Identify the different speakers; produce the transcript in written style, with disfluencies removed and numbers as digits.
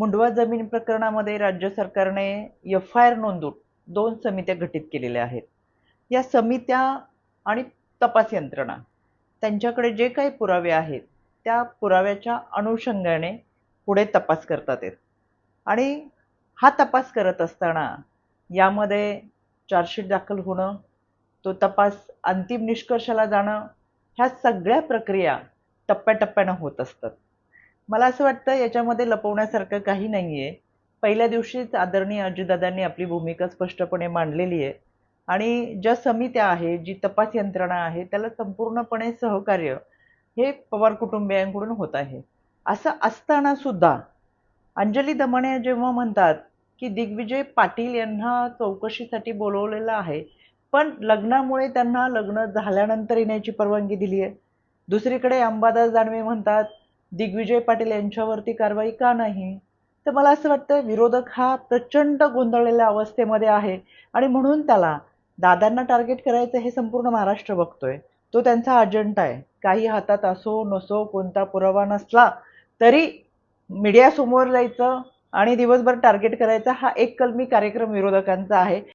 Speaker 1: मुंडवा जमीन प्रकरणामध्ये राज्य सरकारने एफ-आय-आर नोंदवून 2 समित्या गठीत केलेल्या आहेत. या समित्या आणि तपास यंत्रणा त्यांच्याकडे जे काही पुरावे आहेत त्या पुराव्याच्या अनुषंगाने पुढे तपास करतात आहेत. आणि हा तपास करत असताना यामध्ये चार्जशीट दाखल होणं, तो तपास अंतिम निष्कर्षाला जाणं, ह्या सगळ्या प्रक्रिया टप्प्याटप्प्यानं होत असतात. मला असं वाटतं याच्यामध्ये लपवण्यासारखं काही नाहीये. पहिल्या दिवशीच आदरणीय अजितदादांनी आपली भूमिका स्पष्टपणे मांडलेली आहे आणि ज्या समित्या आहे, जी तपास यंत्रणा आहे, त्याला संपूर्णपणे सहकार्य हे पवार कुटुंबियांकडून होत आहे. असं असताना सुद्धा अंजली दमाने जेव्हा म्हणतात, की दिग्विजय पाटील यांना चौकशीसाठी बोलवलेलं आहे, पण लग्नामुळे त्यांना लग्न झाल्यानंतर येण्याची परवानगी दिली आहे. दुसरीकडे अंबादास दानवे म्हणतात, दिग्विजय पाटील यांच्यावरती कारवाई का नाही? तर मला असं वाटतं विरोधक हा प्रचंड गोंधळलेल्या अवस्थेमध्ये आहे आणि म्हणून त्याला दादांना टार्गेट करायचं हे संपूर्ण महाराष्ट्र बघतोय. तो त्यांचा अजेंडा आहे. काही हातात असो नसो, कोणता पुरावा नसला तरी मीडिया समोर जायचं आणि दिवसभर टार्गेट करायचा हा एक कलमी कार्यक्रम विरोधकांचा आहे.